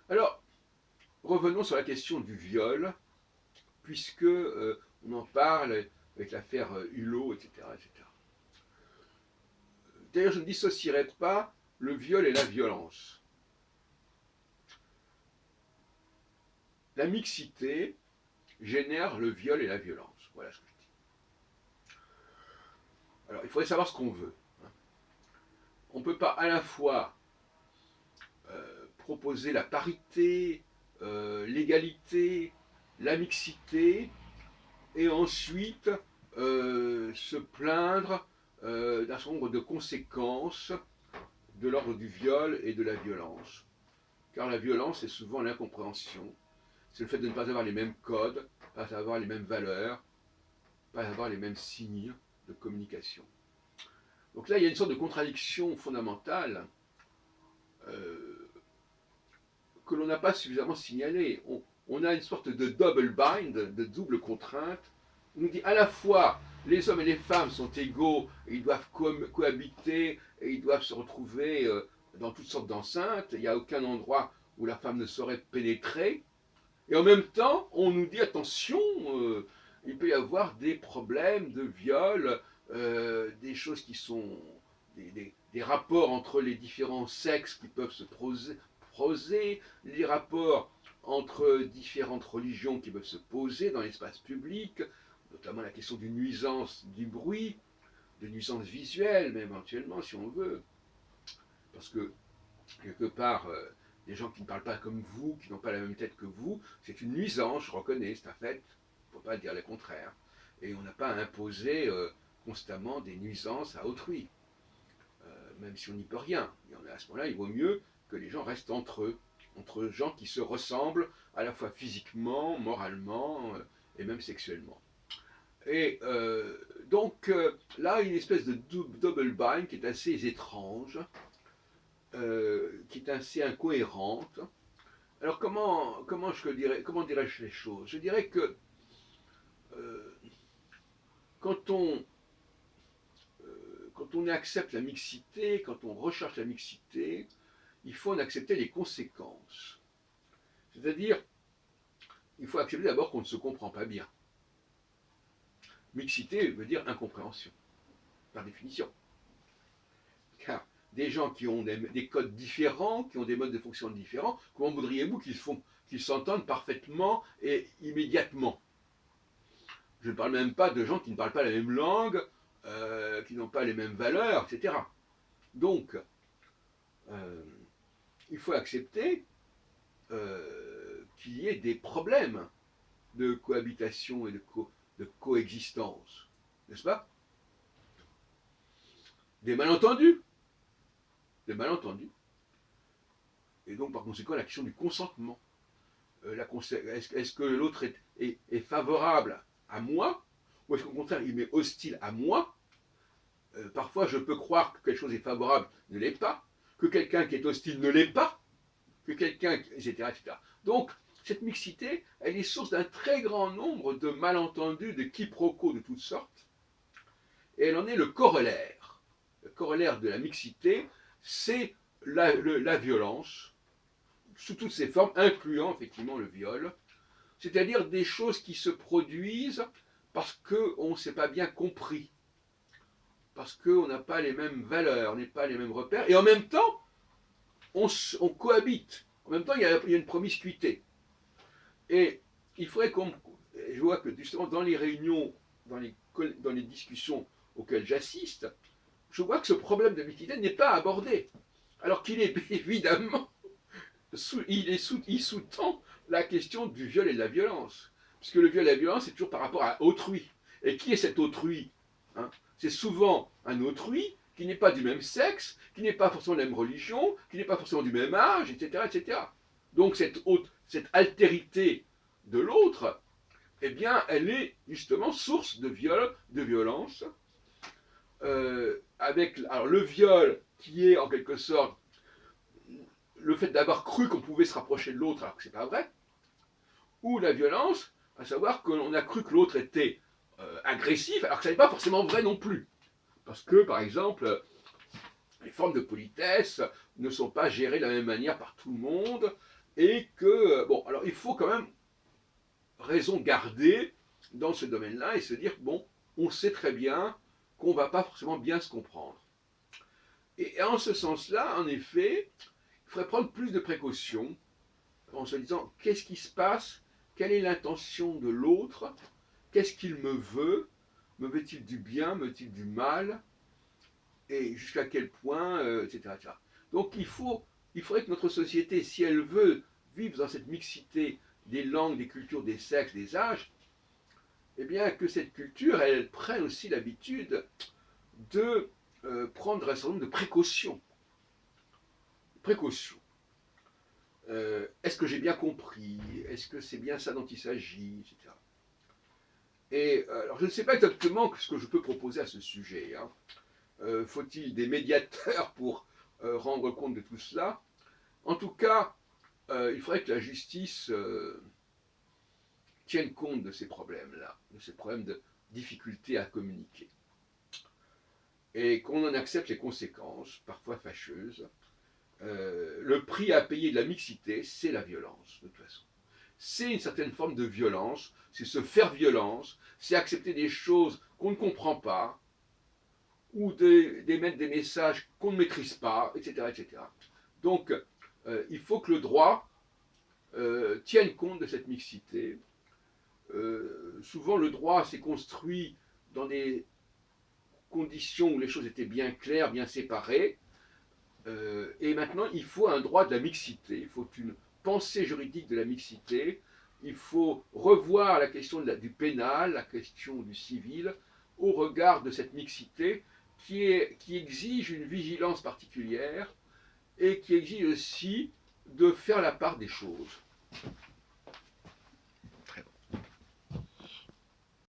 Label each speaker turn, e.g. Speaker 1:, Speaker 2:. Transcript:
Speaker 1: Alors, revenons sur la question du viol, puisque on en parle avec l'affaire Hulot, etc., etc. D'ailleurs, je ne dissocierai pas le viol et la violence. La mixité génère le viol et la violence. Voilà ce que je dis. Alors, il faudrait savoir ce qu'on veut. On ne peut pas à la fois proposer la parité, l'égalité, la mixité, et ensuite se plaindre d'un certain nombre de conséquences de l'ordre du viol et de la violence. Car la violence est souvent l'incompréhension. C'est le fait de ne pas avoir les mêmes codes, pas avoir les mêmes valeurs, pas avoir les mêmes signes de communication. Donc là, il y a une sorte de contradiction fondamentale euh, que l'on n'a pas suffisamment signalée. On a une sorte de double bind, de double contrainte. On nous dit à la fois les hommes et les femmes sont égaux, et ils doivent cohabiter, et ils doivent se retrouver dans toutes sortes d'enceintes. Il n'y a aucun endroit où la femme ne saurait pénétrer. Et en même temps, on nous dit attention, il peut y avoir des problèmes de viol, des choses qui sont des rapports entre les différents sexes qui peuvent se poser, les rapports entre différentes religions qui peuvent se poser dans l'espace public, notamment la question d'une nuisance du bruit, de nuisance visuelle, même éventuellement, si on veut. Parce que, quelque part, des gens qui ne parlent pas comme vous, qui n'ont pas la même tête que vous, c'est une nuisance, je reconnais, c'est un fait. Il ne faut pas dire le contraire. Et on n'a pas à imposer constamment des nuisances à autrui, même si on n'y peut rien. Et à ce moment-là, il vaut mieux que les gens restent entre eux, entre gens qui se ressemblent à la fois physiquement, moralement et même sexuellement. Et donc là, une espèce de double bind qui est assez étrange, qui est assez incohérente. Alors comment dirais-je les choses? Je dirais que euh, quand on quand on accepte la mixité, quand on recherche la mixité, il faut en accepter les conséquences. C'est-à-dire, il faut accepter d'abord qu'on ne se comprend pas bien. Mixité veut dire incompréhension, par définition. Car des gens qui ont des codes différents, qui ont des modes de fonction différents, comment voudriez-vous qu'ils s'entendent parfaitement et immédiatement? Je ne parle même pas de gens qui ne parlent pas la même langue, qui n'ont pas les mêmes valeurs, etc. Donc, euh, il faut accepter qu'il y ait des problèmes de cohabitation et de coexistence, n'est-ce pas? Des malentendus, des malentendus. Et donc, par conséquent, la question du consentement. Est-ce que l'autre est favorable à moi, ou est-ce qu'au contraire, il m'est hostile à moi? Parfois, je peux croire que quelque chose est favorable, ne l'est pas, que quelqu'un qui est hostile ne l'est pas, que quelqu'un, etc., etc. Donc, cette mixité, elle est source d'un très grand nombre de malentendus, de quiproquos de toutes sortes, et elle en est le corollaire. Le corollaire de la mixité, c'est la violence, sous toutes ses formes, incluant effectivement le viol, c'est-à-dire des choses qui se produisent parce qu'on ne s'est pas bien compris, parce qu'on n'a pas les mêmes valeurs, on n'a pas les mêmes repères, et en même temps, on cohabite. En même temps, il y a une promiscuité. Et il faudrait qu'on. Je vois que justement dans les réunions, dans les discussions auxquelles j'assiste, je vois que ce problème de mixité n'est pas abordé. Alors qu'il est évidemment. Il sous-tend la question du viol et de la violence. Puisque le viol et la violence, c'est toujours par rapport à autrui. Et qui est cet autrui, hein? C'est souvent un autrui qui n'est pas du même sexe, qui n'est pas forcément de la même religion, qui n'est pas forcément du même âge, etc. etc. Donc cette altérité de l'autre, eh bien, elle est justement source de viol, de violence, avec alors, le viol qui est en quelque sorte le fait d'avoir cru qu'on pouvait se rapprocher de l'autre alors que c'est pas vrai, ou la violence, à savoir qu'on a cru que l'autre était agressif alors que ça n'est pas forcément vrai non plus. Parce que, par exemple, les formes de politesse ne sont pas gérées de la même manière par tout le monde, et que, bon, alors il faut quand même raison garder dans ce domaine-là et se dire, bon, on sait très bien qu'on ne va pas forcément bien se comprendre. Et en ce sens-là, en effet, il faudrait prendre plus de précautions en se disant, qu'est-ce qui se passe? Quelle est l'intention de l'autre? Qu'est-ce qu'il me veut? Me veut-il du bien? Me veut-il du mal? Et jusqu'à quel point, etc., etc. Donc il faudrait que notre société, si elle veut vivre dans cette mixité des langues, des cultures, des sexes, des âges, eh bien que cette culture, elle prenne aussi l'habitude de prendre un certain nombre de précautions. Précautions. Est-ce que j'ai bien compris? Est-ce que c'est bien ça dont il s'agit, etc. Et alors je ne sais pas exactement ce que je peux proposer à ce sujet. Hein. Faut-il des médiateurs pour rendre compte de tout cela? En tout cas, il faudrait que la justice tienne compte de ces problèmes-là, de ces problèmes de difficulté à communiquer. Et qu'on en accepte les conséquences, parfois fâcheuses. Le prix à payer de la mixité, c'est la violence, de toute façon. C'est une certaine forme de violence, c'est se faire violence, c'est accepter des choses qu'on ne comprend pas, ou d'émettre des messages qu'on ne maîtrise pas, etc. etc. Donc, il faut que le droit tienne compte de cette mixité. Souvent, le droit s'est construit dans des conditions où les choses étaient bien claires, bien séparées, et maintenant, il faut un droit de la mixité, il faut une pensée juridique de la mixité, il faut revoir la question du pénal, la question du civil, au regard de cette mixité qui exige une vigilance particulière et qui exige aussi de faire la part des choses.